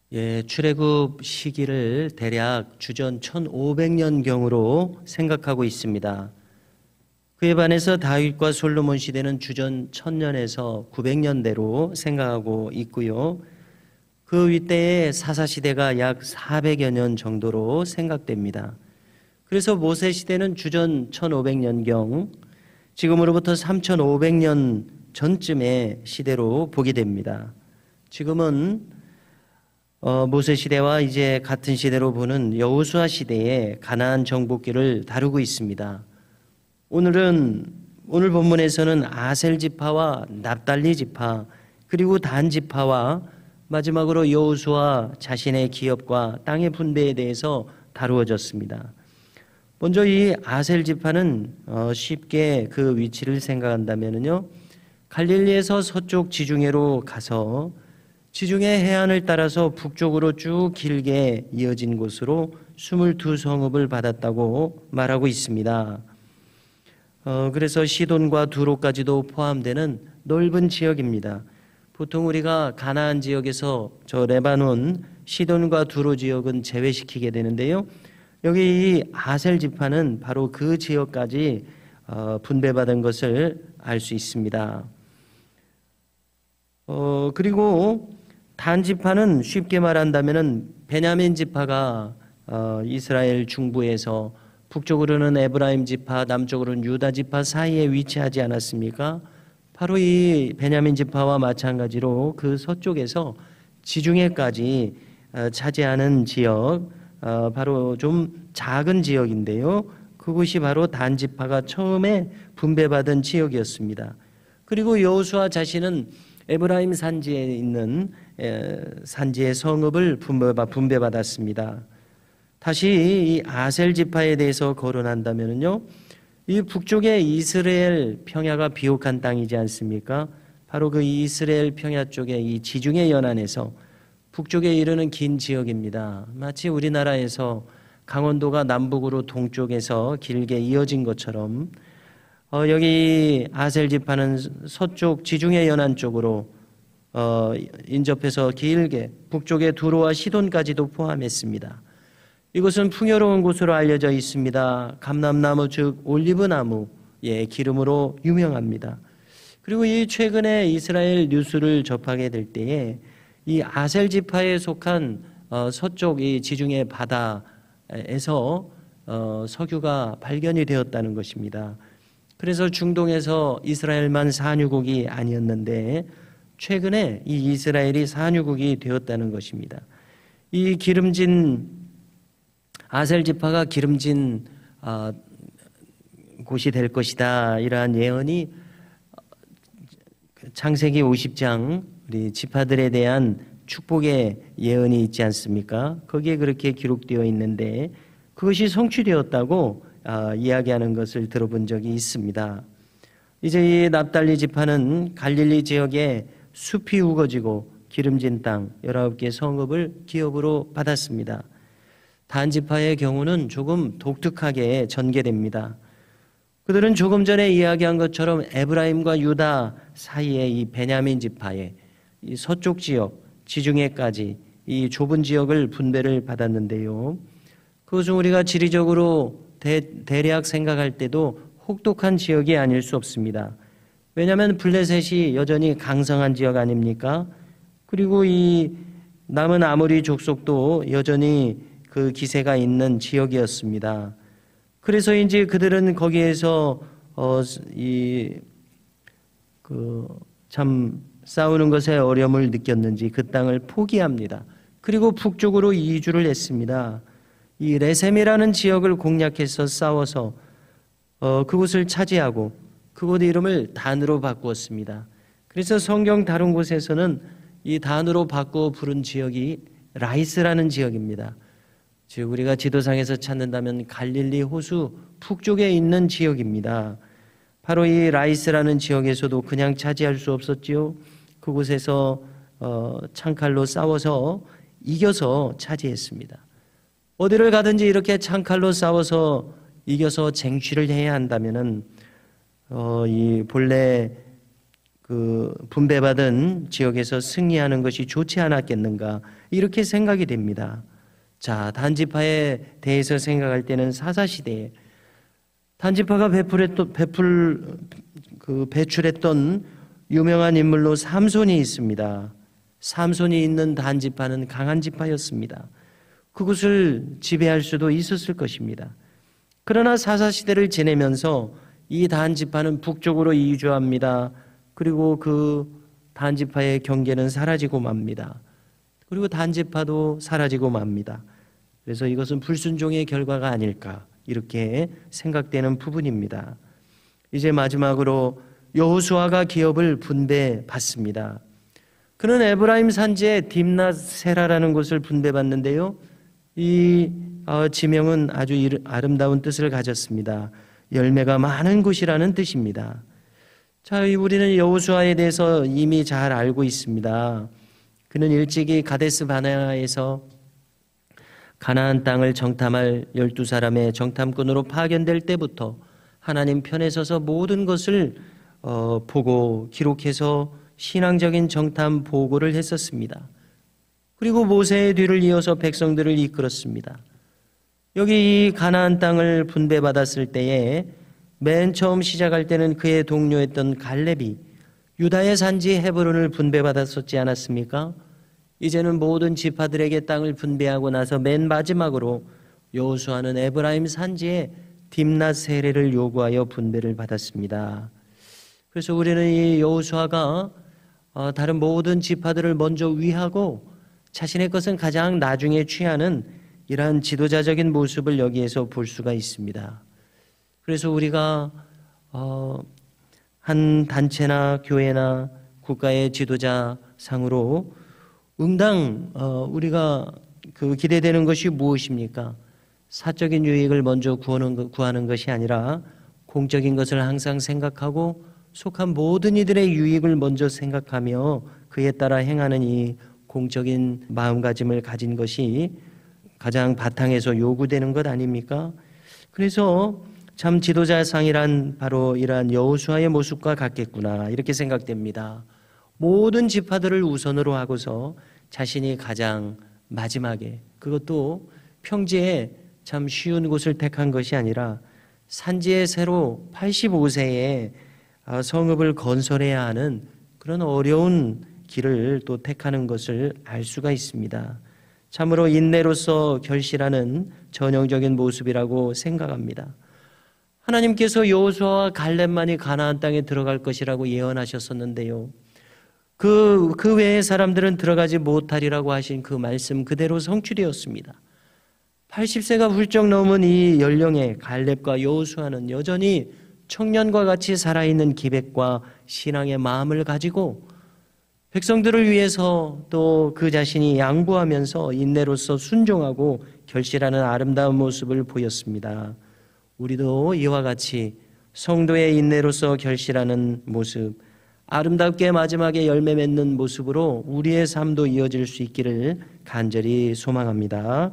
출애굽 시기를 대략 주전 1500년경으로 생각하고 있습니다. 그에 반해서 다윗과 솔로몬 시대는 주전 1000년에서 900년대로 생각하고 있고요. 그 윗대의 사사시대가 약 400여 년 정도로 생각됩니다. 그래서 모세 시대는 주전 1500년경, 지금으로부터 3500년 전쯤의 시대로 보게 됩니다. 지금은 모세 시대와 이제 같은 시대로 보는 여호수아 시대의 가나안 정복기를 다루고 있습니다. 오늘 본문에서는 아셀 지파와 납달리 지파 그리고 단 지파와 마지막으로 여호수아 자신의 기업과 땅의 분배에 대해서 다루어졌습니다. 먼저 이 아셀 지파는 쉽게 그 위치를 생각한다면요, 갈릴리에서 서쪽 지중해로 가서 지중해 해안을 따라서 북쪽으로 쭉 길게 이어진 곳으로 22성읍을 받았다고 말하고 있습니다. 그래서 시돈과 두로까지도 포함되는 넓은 지역입니다. 보통 우리가 가나안 지역에서 저 레바논, 시돈과 두로 지역은 제외시키게 되는데요. 여기 이 아셀 지파는 바로 그 지역까지 분배받은 것을 알 수 있습니다. 그리고 단 지파는 쉽게 말한다면은 베냐민 지파가 이스라엘 중부에서 북쪽으로는 에브라임 지파, 남쪽으로는 유다 지파 사이에 위치하지 않았습니까? 바로 이 베냐민 지파와 마찬가지로 그 서쪽에서 지중해까지 차지하는 지역, 바로 좀 작은 지역인데요. 그곳이 바로 단 지파가 처음에 분배받은 지역이었습니다. 그리고 여호수아 자신은 에브라임 산지에 있는 산지의 성읍을 분배받았습니다. 다시 이 아셀 지파에 대해서 거론한다면요, 이 북쪽의 이스라엘 평야가 비옥한 땅이지 않습니까? 바로 그 이스라엘 평야 쪽의 이 지중해 연안에서 북쪽에 이르는 긴 지역입니다. 마치 우리나라에서 강원도가 남북으로 동쪽에서 길게 이어진 것처럼 여기 아셀 지파는 서쪽 지중해 연안 쪽으로 인접해서 길게 북쪽의 두로와 시돈까지도 포함했습니다. 이곳은 풍요로운 곳으로 알려져 있습니다. 감람나무 즉 올리브나무의 기름으로 유명합니다. 그리고 이 최근에 이스라엘 뉴스를 접하게 될 때에 이 아셀 지파에 속한 서쪽 이 지중해 바다에서 석유가 발견이 되었다는 것입니다. 그래서 중동에서 이스라엘만 산유국이 아니었는데 최근에 이 이스라엘이 산유국이 되었다는 것입니다. 이 기름진 아셀 지파가 기름진 곳이 될 것이다, 이러한 예언이 창세기 50장 우리 지파들에 대한 축복의 예언이 있지 않습니까? 거기에 그렇게 기록되어 있는데 그것이 성취되었다고 이야기하는 것을 들어본 적이 있습니다. 이제 이 납달리 지파는 갈릴리 지역에 숲이 우거지고 기름진 땅 19개 성읍을 기업으로 받았습니다. 단 지파의 경우는 조금 독특하게 전개됩니다. 그들은 조금 전에 이야기한 것처럼 에브라임과 유다 사이에 이 베냐민 지파의 이 서쪽 지역, 지중해까지 이 좁은 지역을 분배를 받았는데요. 그것은 우리가 지리적으로 대략 생각할 때도 혹독한 지역이 아닐 수 없습니다. 왜냐하면 블레셋이 여전히 강성한 지역 아닙니까? 그리고 이 남은 아모리 족속도 여전히 그 기세가 있는 지역이었습니다. 그래서인지 그들은 거기에서 참 싸우는 것에 어려움을 느꼈는지 그 땅을 포기합니다. 그리고 북쪽으로 이주를 했습니다. 이 레셈이라는 지역을 공략해서 싸워서 그곳을 차지하고 그곳 이름을 단으로 바꾸었습니다. 그래서 성경 다른 곳에서는 이 단으로 바꾸어 부른 지역이 라이스라는 지역입니다. 즉 우리가 지도상에서 찾는다면 갈릴리 호수 북쪽에 있는 지역입니다. 바로 이 라이스라는 지역에서도 그냥 차지할 수 없었지요. 그곳에서 창칼로 싸워서 이겨서 차지했습니다. 어디를 가든지 이렇게 창칼로 싸워서 이겨서 쟁취를 해야 한다면은 이 본래 그 분배받은 지역에서 승리하는 것이 좋지 않았겠는가 이렇게 생각이 됩니다. 자, 단지파에 대해서 생각할 때는 사사시대에 단지파가 배출했던 유명한 인물로 삼손이 있습니다. 삼손이 있는 단지파는 강한 지파였습니다. 그곳을 지배할 수도 있었을 것입니다. 그러나 사사시대를 지내면서 이 단지파는 북쪽으로 이주합니다. 그리고 그 단지파의 경계는 사라지고 맙니다. 그리고 단지파도 사라지고 맙니다. 그래서 이것은 불순종의 결과가 아닐까 이렇게 생각되는 부분입니다. 이제 마지막으로 여호수아가 기업을 분배받습니다. 그는 에브라임 산지에 딥낫세라라는 곳을 분배받는데요. 이 지명은 아주 아름다운 뜻을 가졌습니다. 열매가 많은 곳이라는 뜻입니다. 자, 우리는 여호수아에 대해서 이미 잘 알고 있습니다. 그는 일찍이 가데스 바네아에서 가나안 땅을 정탐할 12사람의 정탐꾼으로 파견될 때부터 하나님 편에 서서 모든 것을 보고 기록해서 신앙적인 정탐 보고를 했었습니다. 그리고 모세의 뒤를 이어서 백성들을 이끌었습니다. 여기 이 가나안 땅을 분배받았을 때에 맨 처음 시작할 때는 그의 동료였던 갈렙이 유다의 산지 헤브론을 분배받았었지 않았습니까? 이제는 모든 지파들에게 땅을 분배하고 나서 맨 마지막으로 여호수아는 에브라임 산지에 딥낫세레를 요구하여 분배를 받았습니다. 그래서 우리는 이 여호수아가 다른 모든 지파들을 먼저 위하고 자신의 것은 가장 나중에 취하는 이러한 지도자적인 모습을 여기에서 볼 수가 있습니다. 그래서 우리가 한 단체나 교회나 국가의 지도자 상으로 응당 우리가 기대되는 것이 무엇입니까? 사적인 유익을 먼저 구하는 것이 아니라 공적인 것을 항상 생각하고 속한 모든 이들의 유익을 먼저 생각하며 그에 따라 행하는 이 공적인 마음가짐을 가진 것이 가장 바탕에서 요구되는 것 아닙니까? 그래서 참 지도자상이란 바로 이러한 여호수아의 모습과 같겠구나 이렇게 생각됩니다. 모든 지파들을 우선으로 하고서 자신이 가장 마지막에 그것도 평지에 참 쉬운 곳을 택한 것이 아니라 산지에 새로 85세에 성읍을 건설해야 하는 그런 어려운 길을 또 택하는 것을 알 수가 있습니다. 참으로 인내로서 결실하는 전형적인 모습이라고 생각합니다. 하나님께서 여호수아와 갈렙만이 가나안 땅에 들어갈 것이라고 예언하셨었는데요. 그 외의 사람들은 들어가지 못하리라고 하신 그 말씀 그대로 성취되었습니다. 80세가 훌쩍 넘은 이 연령의 갈렙과 여호수아는 여전히 청년과 같이 살아있는 기백과 신앙의 마음을 가지고 백성들을 위해서 또 그 자신이 양보하면서 인내로서 순종하고 결실하는 아름다운 모습을 보였습니다. 우리도 이와 같이 성도의 인내로서 결실하는 모습, 아름답게 마지막에 열매 맺는 모습으로 우리의 삶도 이어질 수 있기를 간절히 소망합니다.